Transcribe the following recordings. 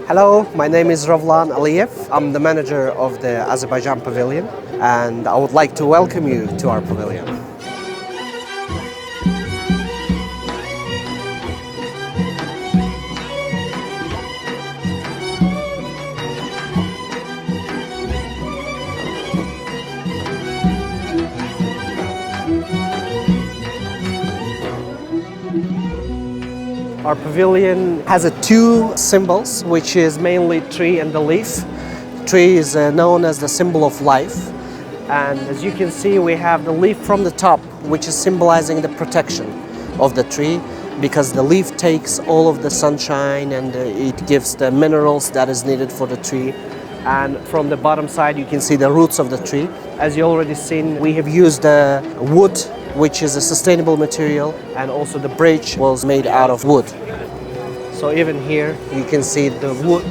Hello, my name is Ravlan Aliyev. I'm the manager of the Azerbaijan Pavilion, and I would like to welcome you to our pavilion. Our pavilion has two symbols, which is mainly tree and the leaf. Tree is known as the symbol of life, and as you can see, we have the leaf from the top, which is symbolizing the protection of the tree, because the leaf takes all of the sunshine and it gives the minerals that is needed for the tree. And from the bottom side, you can see the roots of the tree. As you already seen, we have used wood, which is a sustainable material, and also the bridge was made out of wood. So even here you can see the wood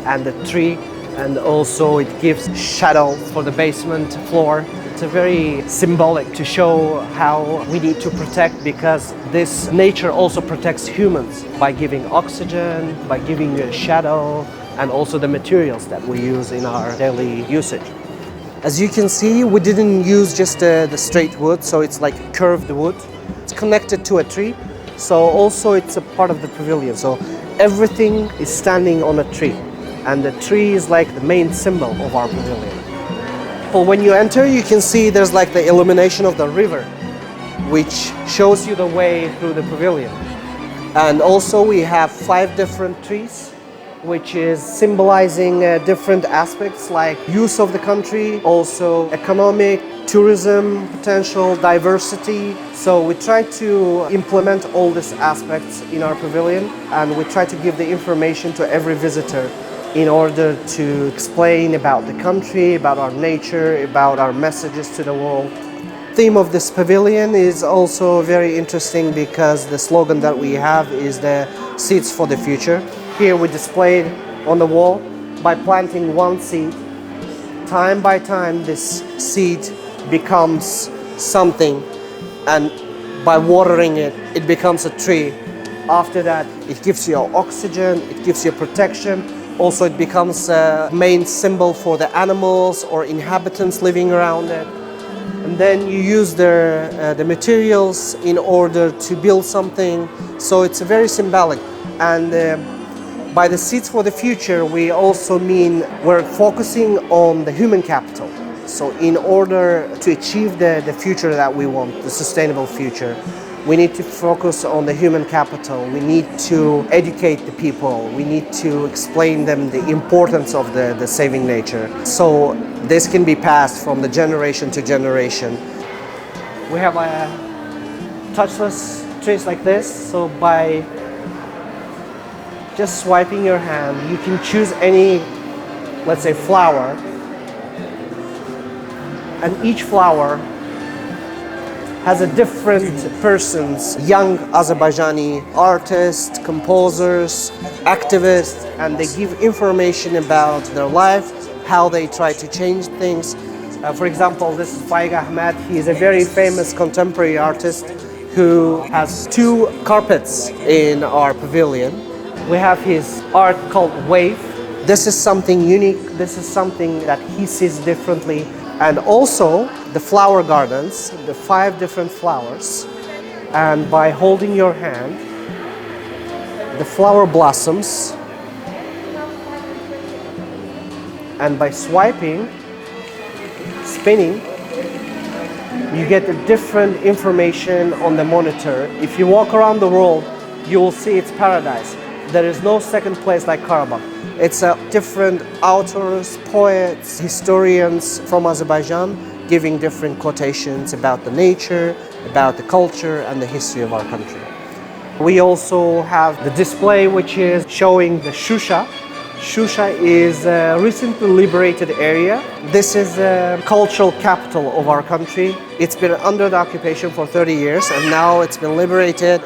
and the tree, and also it gives shadow for the basement floor. It's a very symbolic to show how we need to protect, because this nature also protects humans by giving oxygen, by giving shadow, and also the materials that we use in our daily usage. As you can see, we didn't use just the straight wood, so it's like curved wood. It's connected to a tree, so also it's a part of the pavilion. So everything is standing on a tree, and the tree is like the main symbol of our pavilion. Well, when you enter, you can see there's like the illumination of the river, which shows you the way through the pavilion. And also we have 5 different trees, which is symbolizing different aspects like use of the country, also economic, tourism, potential, diversity. So we try to implement all these aspects in our pavilion, and we try to give the information to every visitor in order to explain about the country, about our nature, about our messages to the world. The theme of this pavilion is also very interesting, because the slogan that we have is the seeds for the future. Here we displayed on the wall, by planting one seed, time by time this seed becomes something, and by watering it, it becomes a tree. After that, it gives you oxygen, it gives you protection. Also, it becomes a main symbol for the animals or inhabitants living around it. And then you use the materials in order to build something. So it's very symbolic. And by the seeds for the future, we also mean we're focusing on the human capital. So in order to achieve the future that we want, the sustainable future, we need to focus on the human capital. We need to educate the people. We need to explain them the importance of the saving nature. So this can be passed from the generation to generation. We have touchless trees like this. So by just swiping your hand, you can choose any, let's say, flower. And each flower has a different person's, young Azerbaijani artists, composers, activists, and they give information about their life, how they try to change things. For example, this is Faik Ahmed. He is a very famous contemporary artist who has 2 carpets in our pavilion. We have his art called Wave. This is something unique. This is something that he sees differently. And also the flower gardens, the 5 different flowers. And by holding your hand, the flower blossoms. And by swiping, spinning, you get a different information on the monitor. If you walk around the world, you will see it's paradise. There is no second place like Karabakh. It's different authors, poets, historians from Azerbaijan giving different quotations about the nature, about the culture and the history of our country. We also have the display which is showing the Shusha. Shusha is a recently liberated area. This is a cultural capital of our country. It's been under the occupation for 30 years and now it's been liberated.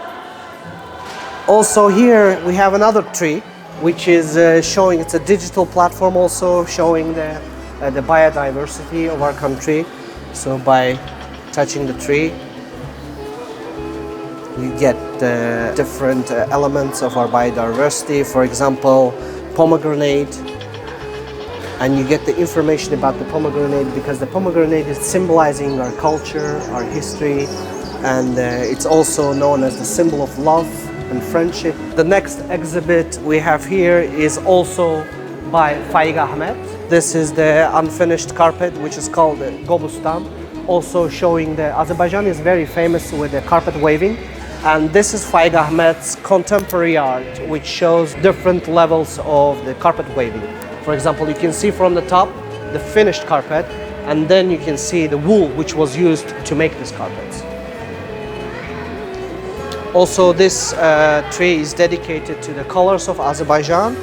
Also here we have another tree which is showing, it's a digital platform also showing the biodiversity of our country. So by touching the tree, you get the different elements of our biodiversity. For example, pomegranate, and you get the information about the pomegranate because the pomegranate is symbolizing our culture, our history, and it's also known as the symbol of love and friendship. The next exhibit we have here is also by Faik Ahmed. This is the unfinished carpet, which is called Gobustan, also showing that Azerbaijan is very famous with the carpet waving. And this is Faik Ahmed's contemporary art, which shows different levels of the carpet waving. For example, you can see from the top the finished carpet, and then you can see the wool which was used to make this carpet. Also, this tree is dedicated to the colors of Azerbaijan.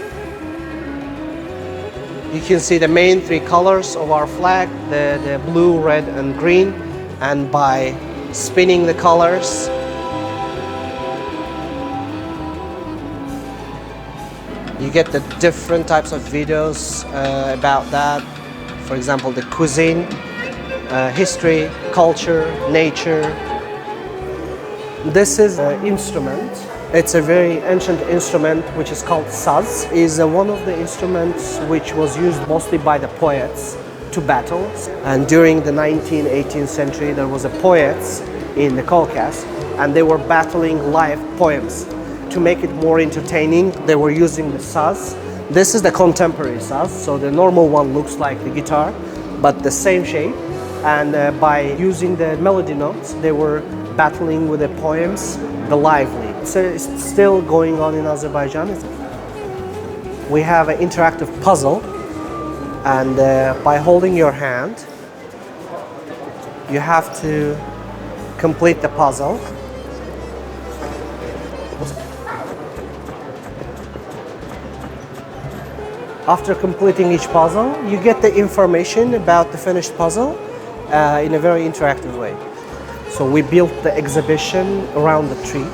You can see the main three colors of our flag, the blue, red, and green. And by spinning the colors, you get the different types of videos about that. For example, the cuisine, history, culture, nature. This is an instrument. It's a very ancient instrument which is called saz. It's one of the instruments which was used mostly by the poets to battle. And during the 19th, 18th century, there was a poets in the Caucasus, and they were battling live poems. To make it more entertaining, they were using the saz. This is the contemporary saz, so the normal one looks like the guitar, but the same shape. And by using the melody notes, they were battling with the poems, the lively. So it's still going on in Azerbaijan. We have an interactive puzzle, and by holding your hand, you have to complete the puzzle. After completing each puzzle, you get the information about the finished puzzle in a very interactive way. So we built the exhibition around the tree,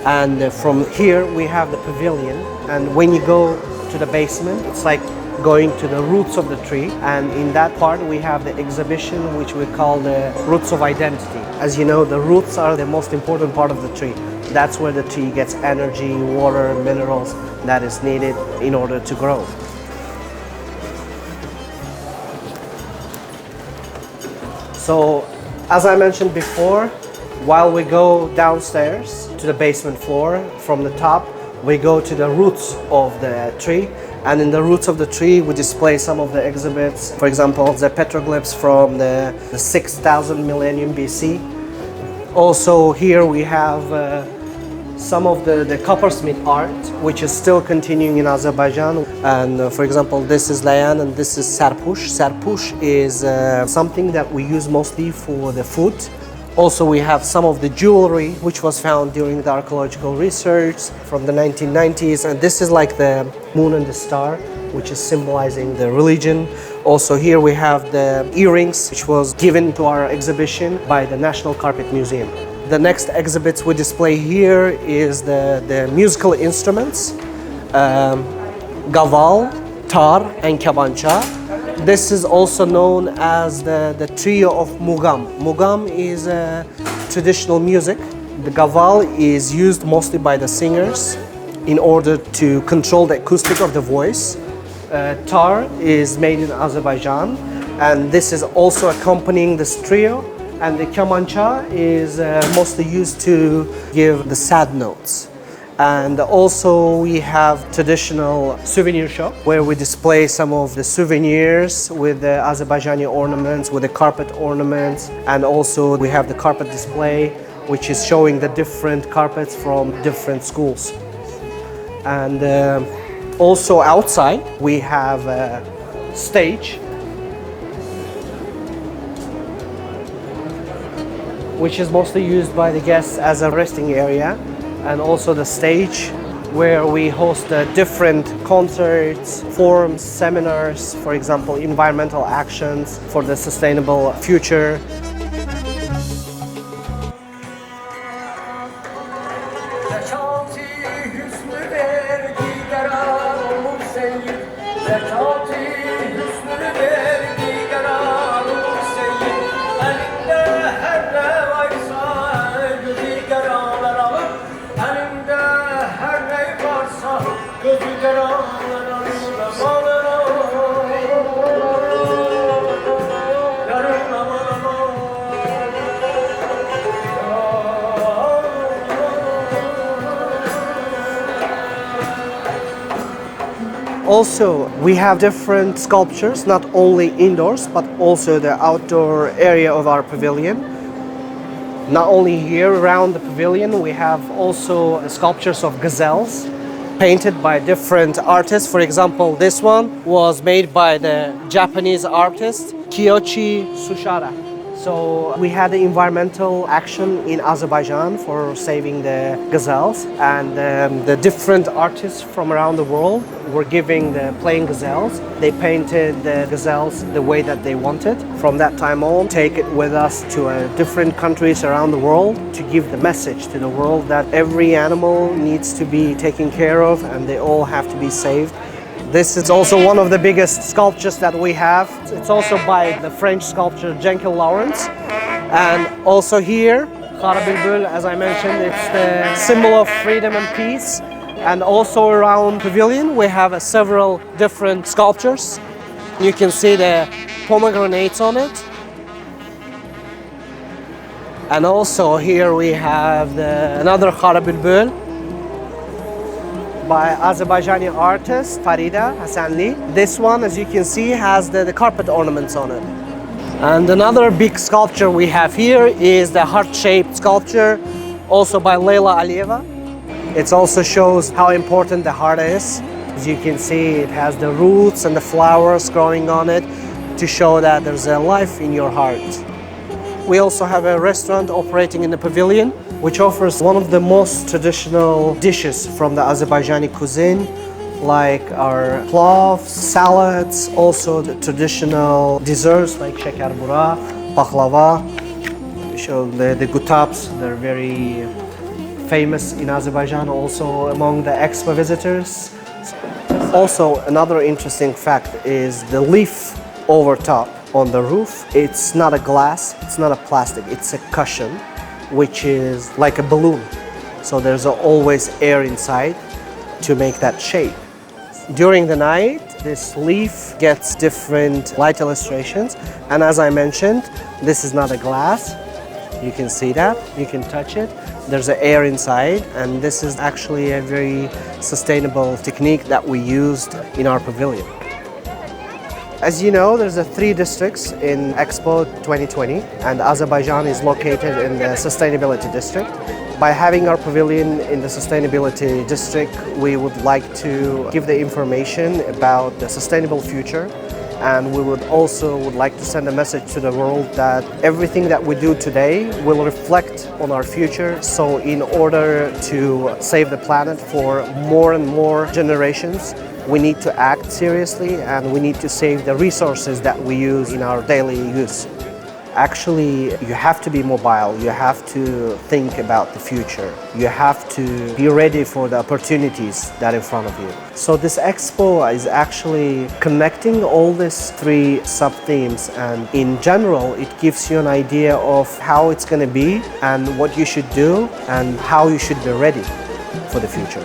and from here we have the pavilion, and when you go to the basement, it's like going to the roots of the tree, and in that part we have the exhibition which we call the roots of identity. As you know, the roots are the most important part of the tree. That's where the tree gets energy, water, minerals that is needed in order to grow. So, as I mentioned before, while we go downstairs to the basement floor, from the top, we go to the roots of the tree. And in the roots of the tree, we display some of the exhibits. For example, the petroglyphs from the 6,000 millennium BC. Also, here we have some of the coppersmith art, which is still continuing in Azerbaijan. And for example, this is Layan and this is Sarpush. Sarpush is something that we use mostly for the food. Also, we have some of the jewelry which was found during the archaeological research from the 1990s. And this is like the moon and the star, which is symbolizing the religion. Also, here we have the earrings, which was given to our exhibition by the National Carpet Museum. The next exhibits we display here is the musical instruments, gaval, tar, and kabancha. This is also known as the trio of mugam. Mugam is traditional music. The gaval is used mostly by the singers in order to control the acoustic of the voice. Tar is made in Azerbaijan, and this is also accompanying this trio. And the kamancha is mostly used to give the sad notes. And also we have traditional souvenir shop where we display some of the souvenirs with the Azerbaijani ornaments, with the carpet ornaments. And also we have the carpet display, which is showing the different carpets from different schools. And also outside we have a stage which is mostly used by the guests as a resting area, and also the stage where we host different concerts, forums, seminars, for example, environmental actions for the sustainable future. Gözü Also, we have different sculptures, not only indoors, but also the outdoor area of our pavilion. Not only here around the pavilion, we have also sculptures of gazelles painted by different artists. For example, this one was made by the Japanese artist Kiyoshi Sushara. So we had the environmental action in Azerbaijan for saving the gazelles, and the different artists from around the world were giving the playing gazelles. They painted the gazelles the way that they wanted. From that time on, take it with us to different countries around the world to give the message to the world that every animal needs to be taken care of and they all have to be saved. This is also one of the biggest sculptures that we have. It's also by the French sculptor Jean-Claude Lawrence. And also here, Khara Bilbul, as I mentioned, it's the symbol of freedom and peace. And also around pavilion, we have several different sculptures. You can see the pomegranates on it. And also here we have another Khara Bilbul by Azerbaijani artist Farida Hasanli. This one, as you can see, has the carpet ornaments on it. And another big sculpture we have here is the heart-shaped sculpture, also by Leyla Aliyeva. It also shows how important the heart is. As you can see, it has the roots and the flowers growing on it to show that there's a life in your heart. We also have a restaurant operating in the pavilion, which offers one of the most traditional dishes from the Azerbaijani cuisine, like our plov, salads, also the traditional desserts like shekarbura, baklava. We show the gutabs. They're very famous in Azerbaijan, also among the Expo visitors. Also, another interesting fact is the leaf over top on the roof. It's not a glass, it's not a plastic, it's a cushion, which is like a balloon. So there's always air inside to make that shape. During the night, this leaf gets different light illustrations. And as I mentioned, this is not a glass. You can see that, you can touch it. There's air inside, and this is actually a very sustainable technique that we used in our pavilion. As you know, there's 3 districts in Expo 2020, and Azerbaijan is located in the sustainability district. By having our pavilion in the sustainability district, we would like to give the information about the sustainable future, and we would like to send a message to the world that everything that we do today will reflect on our future. So in order to save the planet for more and more generations, we need to act seriously, and we need to save the resources that we use in our daily use. Actually, you have to be mobile, you have to think about the future, you have to be ready for the opportunities that are in front of you. So this expo is actually connecting all these 3 sub-themes, and in general it gives you an idea of how it's going to be and what you should do and how you should be ready for the future.